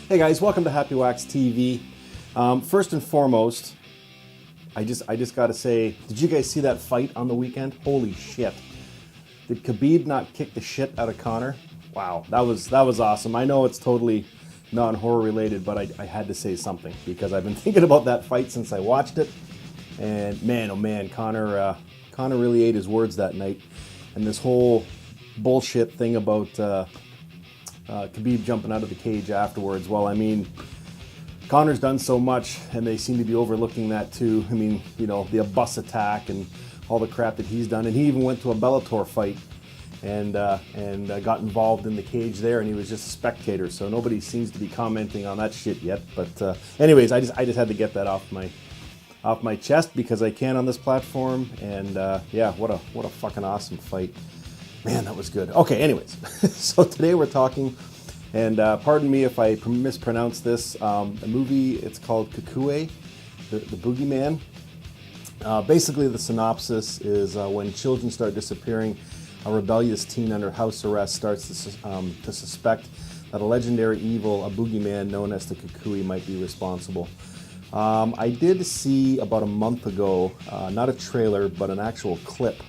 Hey guys, welcome to Happy Wax TV. First and foremost, I just got to say, did you guys see that fight on the weekend? Holy shit! Did Khabib not kick the shit out of Conor? Wow, that was awesome. I know it's totally non-horror related, but I had to say something because I've been thinking about that fight since I watched it, and man, oh man, Conor really ate his words that night, and this whole bullshit thing about Khabib jumping out of the cage afterwards. Well, I mean, Conor's done so much, and they seem to be overlooking that too. I mean, you know, the bus attack and all the crap that he's done, and he even went to a Bellator fight and got involved in the cage there, and he was just a spectator. So nobody seems to be commenting on that shit yet. But anyways, I just had to get that off my chest because I can on this platform. And yeah, what a fucking awesome fight. Man, that was good. Okay, anyways, so today we're talking, and pardon me if I mispronounce this, a movie, it's called Cucuy, the Boogeyman. Basically, the synopsis is when children start disappearing, a rebellious teen under house arrest starts to suspect that a legendary evil, a boogeyman known as the Cucuy, might be responsible. I did see about a month ago, not a trailer, but an actual clip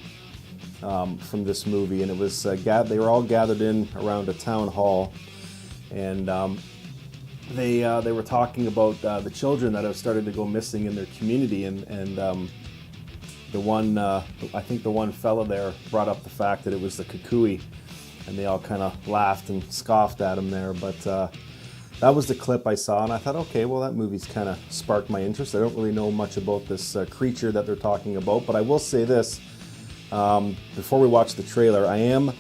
from this movie, and it was they were all gathered in around a town hall, and they were talking about the children that have started to go missing in their community, and the one I think the one fella there brought up the fact that it was the Cucuy, and they all kind of laughed and scoffed at him there, but that was the clip I saw, and I thought, okay, well, that movie's kind of sparked my interest. I don't really know much about this creature that they're talking about, but I will say this. Before we watch the trailer, I am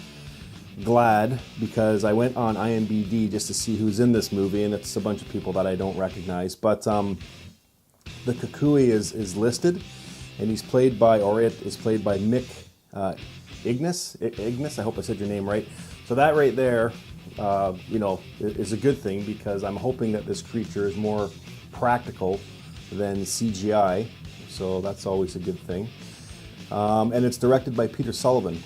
glad because I went on IMDb just to see who's in this movie, and it's a bunch of people that I don't recognize. But the Cucuy is listed, and he's played by, or it is played by Mick Ignis. I hope I said your name right. So that right there, you know, is a good thing because I'm hoping that this creature is more practical than CGI. So that's always a good thing. And it's directed by Peter Sullivan.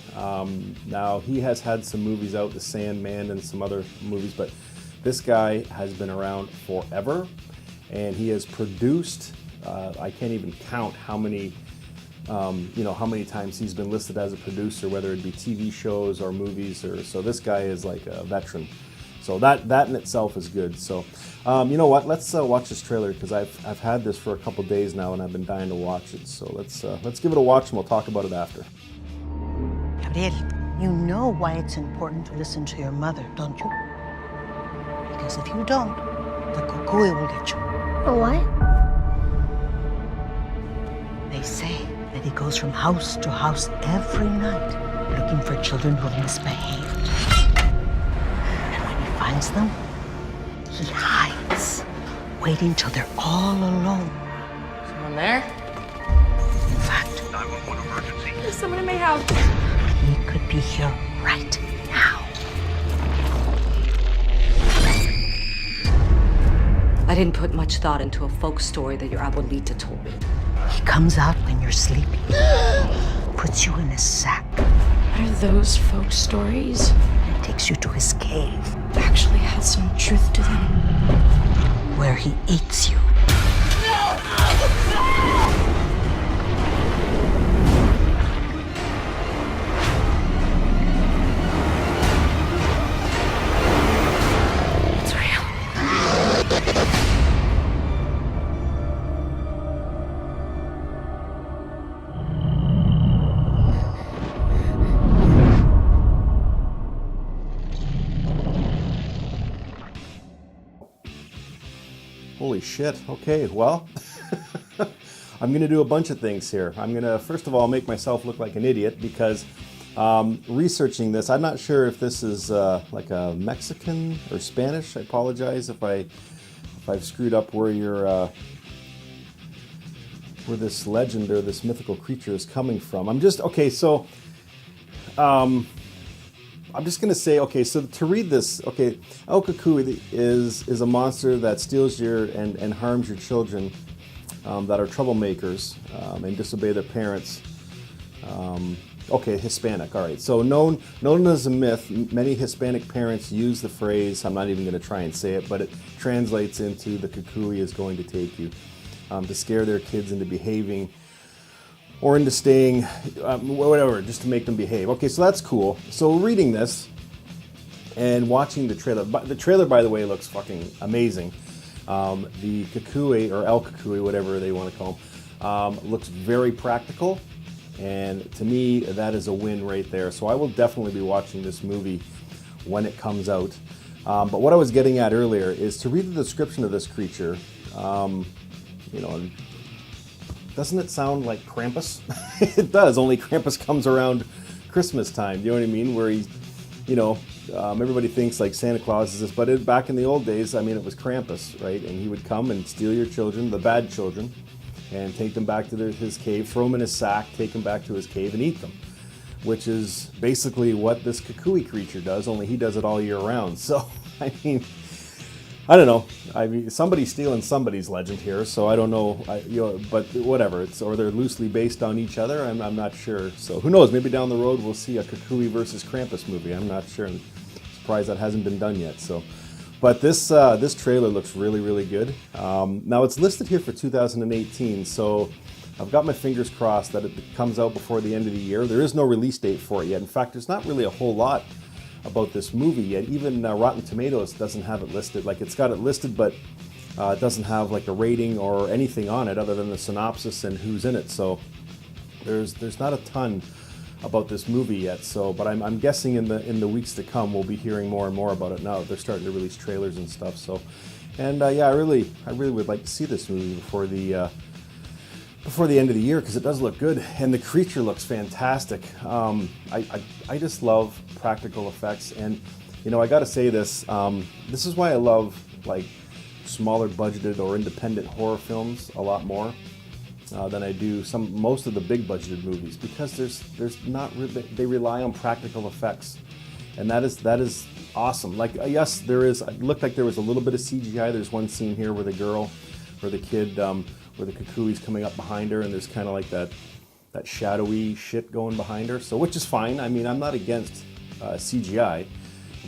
Now, he has had some movies out, The Sandman and some other movies, but this guy has been around forever, and he has produced, I can't even count how many, you know, how many times he's been listed as a producer, whether it be TV shows or movies, or so this guy is like a veteran. So that in itself is good. So, you know what? Let's watch this trailer because I've had this for a couple days now and I've been dying to watch it. So let's give it a watch and we'll talk about it after. Gabriel, you know why it's important to listen to your mother, don't you? Because if you don't, the Cucuy will get you. Why? They say that he goes from house to house every night looking for children who have misbehaved. Finds them, he hides, waiting till they're all alone. Someone there? In fact, 911 emergency. There's someone in my house. he could be here right now. I didn't put much thought into a folk story that your abuelita told me. He comes out when you're sleeping, puts you in a sack, What are those folk stories? and takes you to his cave, Actually has some truth to them. where he eats you. It's real. Holy shit. Okay, well, I'm going to do a bunch of things here. I'm going to, first of all, make myself look like an idiot because researching this, I'm not sure if this is like a Mexican or Spanish. I apologize if I've screwed up where where this legend or this mythical creature is coming from. I'm just, okay, so I'm just going to say, okay, so to read this, okay, El Cucuy is a monster that steals your and harms your children that are troublemakers and disobey their parents. Okay, Hispanic. All right. So known as a myth, many Hispanic parents use the phrase. I'm not even going to try and say it, but it translates into the Cucuy is going to take you, to scare their kids into behaving or into staying, whatever, just to make them behave. Okay, so that's cool. So reading this and watching the trailer. The trailer, by the way, looks fucking amazing. The Cucuy, or El Cucuy, whatever they want to call him, looks very practical. And to me, that is a win right there. So I will definitely be watching this movie when it comes out. But what I was getting at earlier is to read the description of this creature. You know, doesn't it sound like Krampus? It does, only Krampus comes around Christmas time. You know what I mean? Where he's, you know, everybody thinks like Santa Claus is this, but back in the old days, I mean, it was Krampus, right? And he would come and steal your children, the bad children, and take them back to his cave, throw them in his sack, take them back to his cave and eat them, which is basically what this Cucuy creature does, only he does it all year round. So, I mean, I don't know. I mean, somebody's stealing somebody's legend here, so I don't know. You know, but whatever, or they're loosely based on each other. I'm not sure. So who knows? Maybe down the road we'll see a Cucuy versus Krampus movie. I'm not sure. I'm surprised that hasn't been done yet. So. But this trailer looks really, really good. Now it's listed here for 2018, so I've got my fingers crossed that it comes out before the end of the year. There is no release date for it yet. In fact, there's not really a whole lot about this movie yet. Even Rotten Tomatoes doesn't have it listed. Like, it's got it listed, but it doesn't have like a rating or anything on it other than the synopsis and who's in it. So there's not a ton about this movie yet, so but I'm guessing in the weeks to come we'll be hearing more and more about it now that they're starting to release trailers and stuff. So, and yeah, I really would like to see this movie before the end of the year, because it does look good and the creature looks fantastic. I just love practical effects, and you know, I got to say this. This is why I love like smaller budgeted or independent horror films a lot more than I do most of the big budgeted movies, because there's not really, they rely on practical effects, and that is awesome. Like, yes, it looked like there was a little bit of CGI. There's one scene here where the girl or the kid, where the Cucuy's coming up behind her, and there's kind of like that shadowy shit going behind her. So, which is fine. I mean, I'm not against CGI,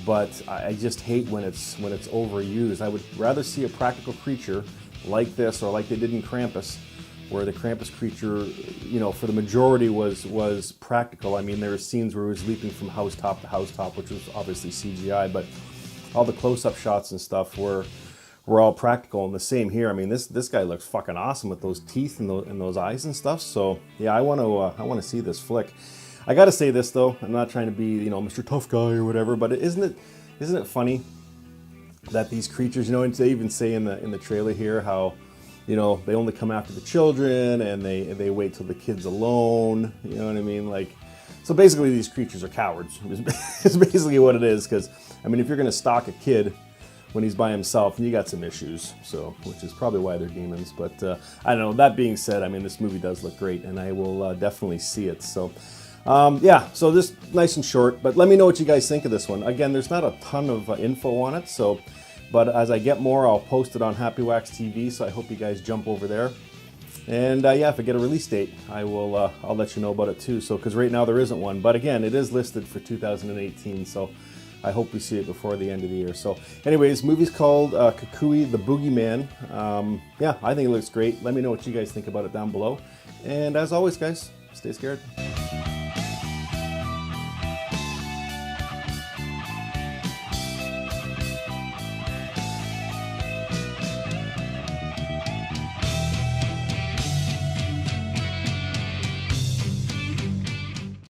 but I just hate when it's overused. I would rather see a practical creature like this, or like they did in Krampus, where the Krampus creature, you know, for the majority was practical. I mean, there were scenes where he was leaping from housetop to housetop, which was obviously CGI, but all the close-up shots and stuff were all practical. And the same here. I mean, this guy looks fucking awesome with those teeth and those eyes and stuff. So yeah, I want to see this flick. I got to say this though, I'm not trying to be, you know, Mr. Tough Guy or whatever, but isn't it funny that these creatures, you know, and they even say in the trailer here how, you know, they only come after the children, and they wait till the kid's alone. You know what I mean? Like, so basically these creatures are cowards. It's basically what it is. Because I mean, if you're gonna stalk a kid when he's by himself, you got some issues. So, which is probably why they're demons. But I don't know. That being said, I mean, this movie does look great, and I will definitely see it. So. Yeah, so this nice and short, but let me know what you guys think of this one. Again, there's not a ton of info on it, so. But as I get more, I'll post it on Happy Wax TV, so I hope you guys jump over there. And yeah, if I get a release date, I'll let you know about it too. So, because right now there isn't one, but again, it is listed for 2018, so I hope we see it before the end of the year. So, anyways, movie's called Cucuy, the Boogeyman. Yeah, I think it looks great. Let me know what you guys think about it down below. And as always, guys, stay scared.